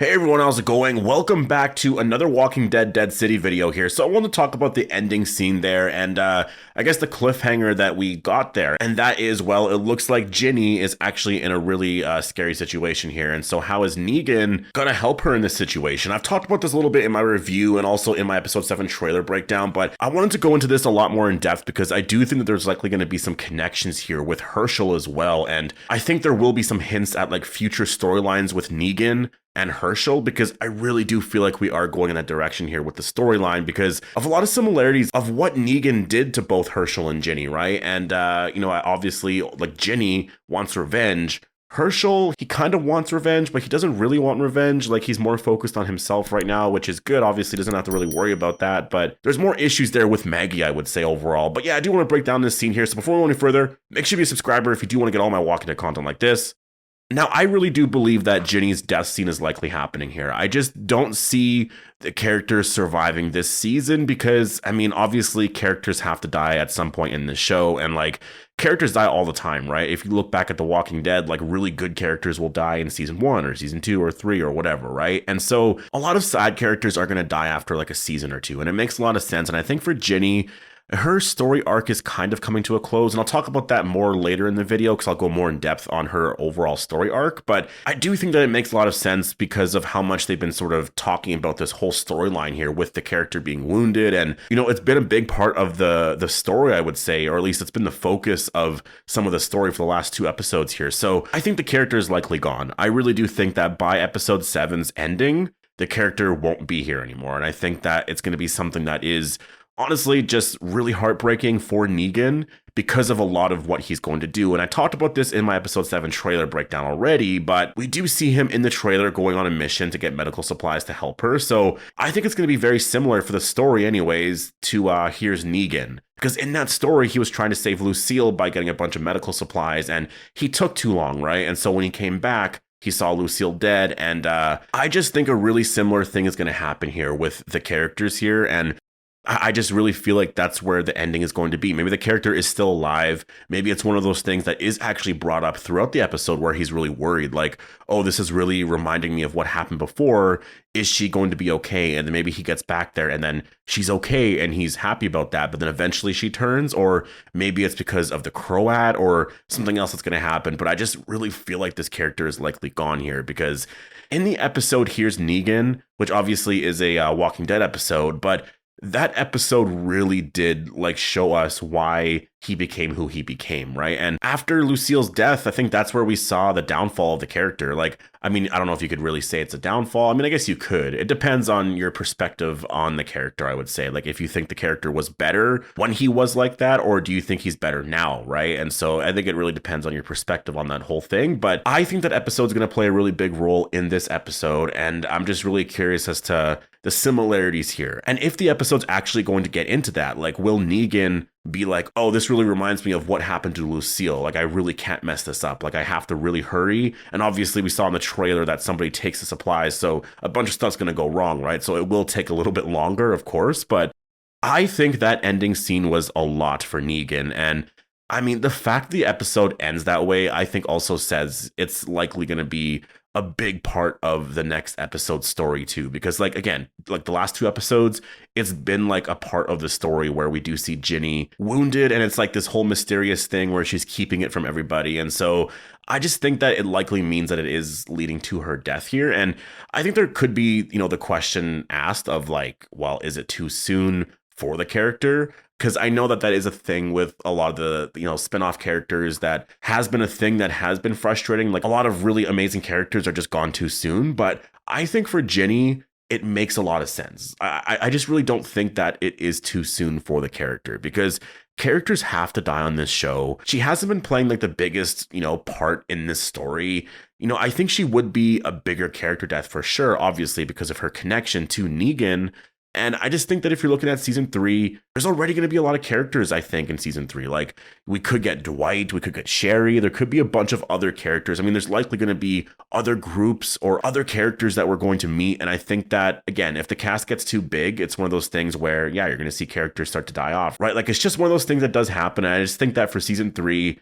Hey everyone, how's it going? Welcome back to another Walking Dead Dead City video here. So I want to talk about the ending scene there and I guess the cliffhanger that we got there. And that is, well, it looks like Ginny is actually in a really scary situation here. And so how is Negan gonna help her in this situation? I've talked about this a little bit in my review and also in my episode 7 trailer breakdown, but I wanted to go into this a lot more in depth because I do think that there's likely going to be some connections here with Herschel as well. And I think there will be some hints at like future storylines with Negan and Herschel, because I really do feel like we are going in that direction here with the storyline because of a lot of similarities of what Negan did to both Herschel and Ginny, right? And, obviously, like, Ginny wants revenge. Herschel, he kind of wants revenge, but he doesn't really want revenge. Like, he's more focused on himself right now, which is good. Obviously, doesn't have to really worry about that, but there's more issues there with Maggie, I would say, overall. But yeah, I do want to break down this scene here. So before we go any further, make sure you be a subscriber if you do want to get all my Walking Dead content like this. Now, I really do believe that Ginny's death scene is likely happening here. I just don't see the characters surviving this season because, I mean, obviously characters have to die at some point in the show, and like characters die all the time, right? If you look back at The Walking Dead, like really good characters will die in season 1 or season 2 or 3 or whatever, right? And so a lot of side characters are going to die after like a season or two, and it makes a lot of sense. And I think for Ginny, her story arc is kind of coming to a close, and I'll talk about that more later in the video because I'll go more in depth on her overall story arc. But I do think that it makes a lot of sense because of how much they've been sort of talking about this whole storyline here with the character being wounded. And, you know, it's been a big part of the story, I would say, or at least it's been the focus of some of the story for the last 2 episodes here. So I think the character is likely gone. I really do think that by episode 7's ending, the character won't be here anymore. And I think that it's going to be something that is honestly just really heartbreaking for Negan because of a lot of what he's going to do. And I talked about this in my episode 7 trailer breakdown already, but we do see him in the trailer going on a mission to get medical supplies to help her. So I think it's going to be very similar for the story anyways to Here's Negan. Because in that story, he was trying to save Lucille by getting a bunch of medical supplies, and he took too long, right? And so when he came back, he saw Lucille dead, and I just think a really similar thing is going to happen here with the characters here, and I just really feel like that's where the ending is going to be. Maybe the character is still alive. Maybe it's one of those things that is actually brought up throughout the episode where he's really worried, like, oh, this is really reminding me of what happened before. Is she going to be okay? And then maybe he gets back there and then she's okay and he's happy about that, but then eventually she turns, or maybe it's because of the Croat or something else that's going to happen. But I just really feel like this character is likely gone here because in the episode Here's Negan, which obviously is a Walking Dead episode, but that episode really did like show us why he became who he became, right? And after Lucille's death, I think that's where we saw the downfall of the character. Like, I mean, I don't know if you could really say it's a downfall. I mean, I guess you could. It depends on your perspective on the character, I would say. Like, if you think the character was better when he was like that, or do you think he's better now, right? And so I think it really depends on your perspective on that whole thing. But I think that episode's going to play a really big role in this episode, and I'm just really curious as to the similarities here. And if the episode's actually going to get into that, like, will Negan be like, oh, this really reminds me of what happened to Lucille. Like, I really can't mess this up. Like, I have to really hurry. And obviously we saw in the trailer that somebody takes the supplies, so a bunch of stuff's going to go wrong, right? So it will take a little bit longer, of course. But I think that ending scene was a lot for Negan. And I mean, the fact the episode ends that way, I think also says it's likely going to be a big part of the next episode's story too, because like, again, like the last 2 episodes, it's been like a part of the story where we do see Ginny wounded, and it's like this whole mysterious thing where she's keeping it from everybody. And so I just think that it likely means that it is leading to her death here. And I think there could be, you know, the question asked of like, well, is it too soon for the character? Because I know that that is a thing with a lot of the, you know, spin-off characters, that has been a thing that has been frustrating. Like, a lot of really amazing characters are just gone too soon. But I think for Ginny, it makes a lot of sense. I just really don't think that it is too soon for the character, because characters have to die on this show. She hasn't been playing like the biggest, you know, part in this story. You know, I think she would be a bigger character death for sure, obviously, because of her connection to Negan. And I just think that if you're looking at season 3, there's already going to be a lot of characters, I think, in season 3. Like, we could get Dwight, we could get Sherry, there could be a bunch of other characters. I mean, there's likely going to be other groups or other characters that we're going to meet. And I think that, again, if the cast gets too big, it's one of those things where, yeah, you're going to see characters start to die off, right? Like, it's just one of those things that does happen. And I just think that for season 3,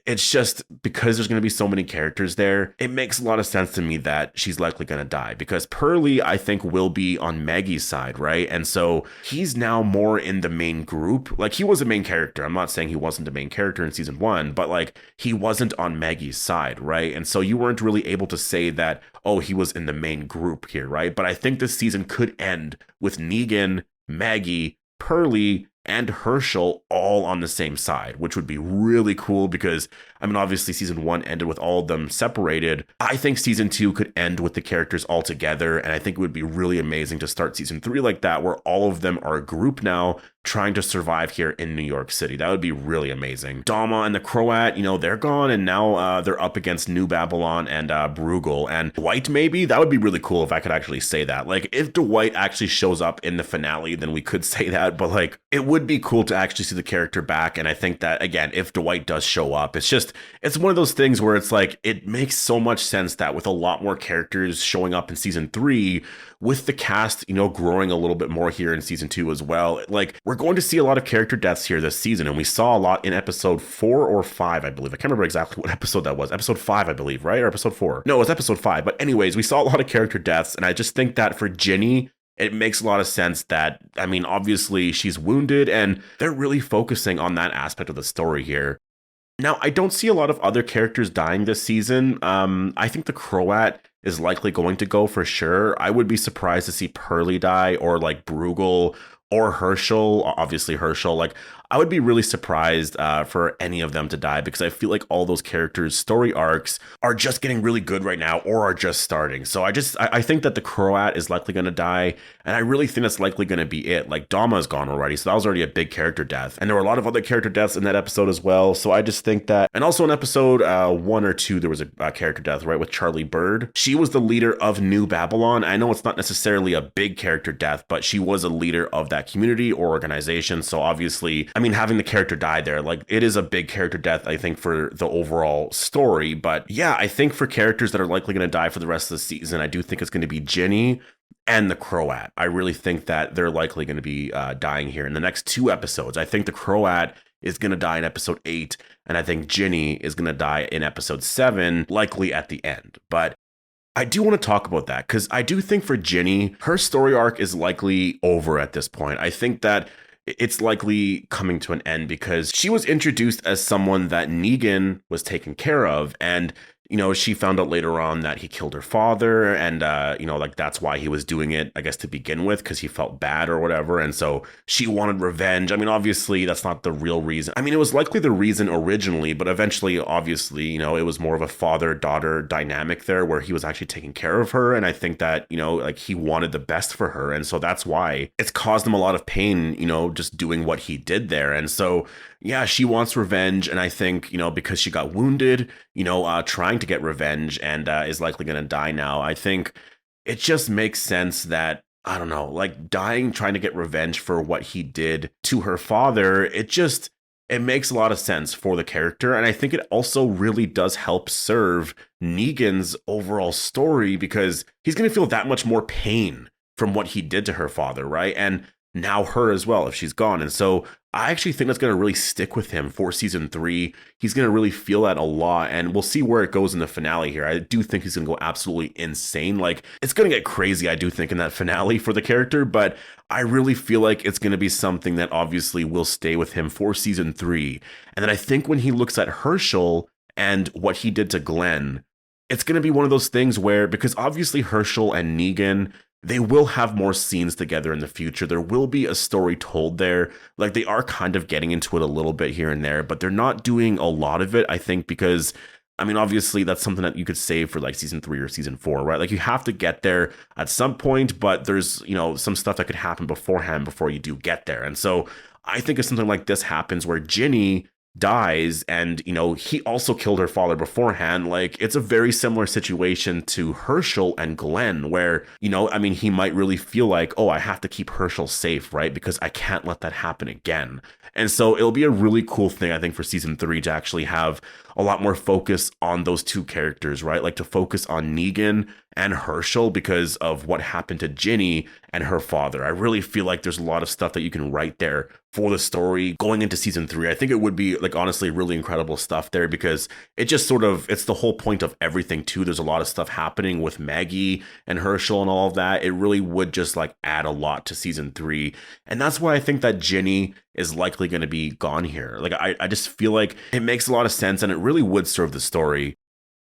It's just because there's going to be so many characters there, it makes a lot of sense to me that she's likely going to die because Pearlie, I think, will be on Maggie's side, right? And so he's now more in the main group. Like, he was a main character. I'm not saying he wasn't a main character in season one, but like, he wasn't on Maggie's side, right? And so you weren't really able to say that, oh, he was in the main group here, right? But I think this season could end with Negan, Maggie, Pearlie, and Herschel all on the same side, which would be really cool because, I mean, obviously season one ended with all of them separated. I think season two could end with the characters all together, and I think it would be really amazing to start season three like that, where all of them are a group now trying to survive here in New York City. That would be really amazing. Dama and the Croat, they're gone, and now they're up against New Babylon and Bruegel and Dwight. Maybe that would be really cool if I could actually say that. Like, if Dwight actually shows up in the finale, then we could say that, but like, it would be cool to actually see the character back. And I think that, again, if Dwight does show up, it's one of those things where it's like, it makes so much sense that with a lot more characters showing up in season three, with the cast, growing a little bit more here in season two as well, like, we're going to see a lot of character deaths here this season. And we saw a lot in episode 4 or 5, I believe. I can't remember exactly what episode that was. Episode 5, I believe, right? Or episode 4? No, it was episode 5. But anyways, we saw a lot of character deaths. And I just think that for Ginny, it makes a lot of sense that, I mean, obviously she's wounded and they're really focusing on that aspect of the story here. Now, I don't see a lot of other characters dying this season. I think the Croat is likely going to go for sure. I would be surprised to see Pearlie die or like Bruegel or Herschel, obviously Herschel. Like, I would be really surprised for any of them to die because I feel like all those characters' story arcs are just getting really good right now or are just starting. So I think that the Croat is likely going to die, and I really think that's likely going to be it. Like, Dama's gone already, so that was already a big character death. And there were a lot of other character deaths in that episode as well. So I just think that, and also in episode 1 or 2, there was a character death, right, with Charlie Bird. She was the leader of New Babylon. I know it's not necessarily a big character death, but she was a leader of that community or organization. So obviously, I mean, having the character die there, like, it is a big character death, I think, for the overall story. But yeah, I think for characters that are likely going to die for the rest of the season, I do think it's going to be Ginny and the Croat. I really think that they're likely going to be dying here in the next 2 episodes. I think the Croat is going to die in episode 8, and I think Ginny is going to die in episode 7, likely at the end. But I do want to talk about that because I do think for Ginny, her story arc is likely over at this point. I think that it's likely coming to an end because she was introduced as someone that Negan was taken care of, and she found out later on that he killed her father, and like, that's why he was doing it, I guess, to begin with, because he felt bad or whatever. And so she wanted revenge. I mean, obviously that's not the real reason. I mean, it was likely the reason originally, but eventually, obviously, it was more of a father-daughter dynamic there where he was actually taking care of her. And I think that, like, he wanted the best for her. And so that's why it's caused him a lot of pain, just doing what he did there. And so, yeah, she wants revenge. And I think, because she got wounded, trying to get revenge and is likely going to die now, I think it just makes sense that, I don't know, like, dying trying to get revenge for what he did to her father, it makes a lot of sense for the character. And I think it also really does help serve Negan's overall story because he's going to feel that much more pain from what he did to her father, right? And now her as well if she's gone. And so I actually think that's going to really stick with him for season 3. He's going to really feel that a lot, and we'll see where it goes in the finale here. I do think he's going to go absolutely insane. Like, it's going to get crazy, I do think, in that finale for the character, but I really feel like it's going to be something that obviously will stay with him for season 3. And then I think when he looks at Herschel and what he did to Glenn, it's going to be one of those things where, because obviously Herschel and Negan, they will have more scenes together in the future. There will be a story told there. Like, they are kind of getting into it a little bit here and there, but they're not doing a lot of it, I think, because, I mean, obviously that's something that you could save for like season 3 or season 4, right? Like, you have to get there at some point, but there's, some stuff that could happen beforehand before you do get there. And so I think if something like this happens where Ginny dies and he also killed her father beforehand, like, it's a very similar situation to Herschel and Glenn where I mean, he might really feel like, oh, I have to keep Herschel safe, right, because I can't let that happen again. And so it'll be a really cool thing, I think, for season 3 to actually have a lot more focus on those two characters, right? Like, to focus on Negan and Herschel because of what happened to Ginny and her father. I really feel like there's a lot of stuff that you can write there for the story going into season 3. I think it would be like honestly really incredible stuff there because it just sort of, it's the whole point of everything too. There's a lot of stuff happening with Maggie and Herschel and all of that. It really would just like add a lot to season 3. And that's why I think that Ginny is likely going to be gone here. Like I just feel like it makes a lot of sense and it really would serve the story.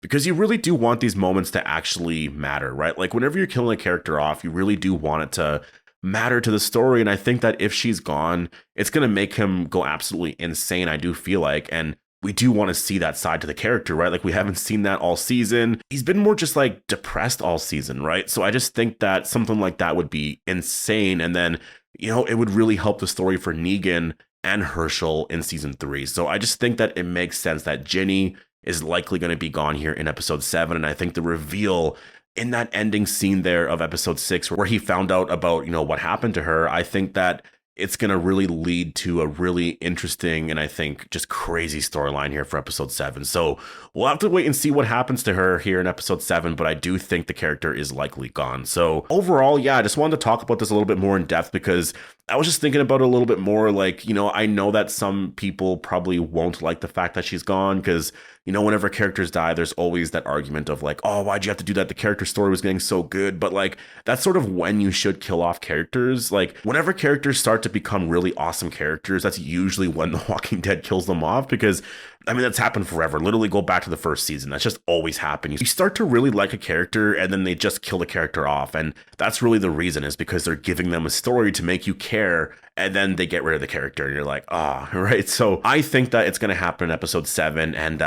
Because you really do want these moments to actually matter, right? Like whenever you're killing a character off, you really do want it to matter to the story. And I think that if she's gone, it's going to make him go absolutely insane, I do feel like. And we do want to see that side to the character, right? Like we haven't seen that all season. He's been more just like depressed all season, right? So I just think that something like that would be insane. And then, you know, it would really help the story for Negan and Herschel in season 3. So I just think that it makes sense that Ginny is likely going to be gone here in episode 7. And I think the reveal in that ending scene there of episode 6, where he found out about, you know, what happened to her, I think that it's going to really lead to a really interesting and I think just crazy storyline here for episode 7. So we'll have to wait and see what happens to her here in episode 7, but I do think the character is likely gone. So overall, yeah, I just wanted to talk about this a little bit more in depth because I was just thinking about it a little bit more. Like, you know, I know that some people probably won't like the fact that she's gone because, you know, whenever characters die, there's always that argument of like, oh, why'd you have to do that? The character story was getting so good. But like, that's sort of when you should kill off characters. Like whenever characters start to become really awesome characters, that's usually when The Walking Dead kills them off because I mean, that's happened forever. Literally go back to the first season. That's just always happened. You start to really like a character and then they just kill the character off. And that's really the reason is because they're giving them a story to make you care. And then they get rid of the character and you're like, ah, right. So I think that it's going to happen in episode 7. And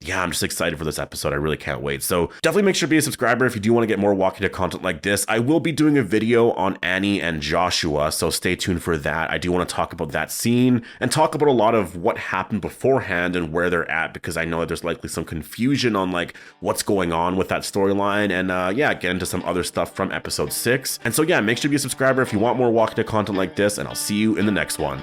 yeah, I'm just excited for this episode. I really can't wait. So definitely make sure to be a subscriber if you do want to get more Walking Dead content like this. I will be doing a video on Annie and Joshua. So stay tuned for that. I do want to talk about that scene and talk about a lot of what happened beforehand and where they're at, because I know that there's likely some confusion on like what's going on with that storyline and yeah, get into some other stuff from episode 6. And so yeah, make sure to be a subscriber if you want more Walking Dead content like this, and I'll see you in the next one.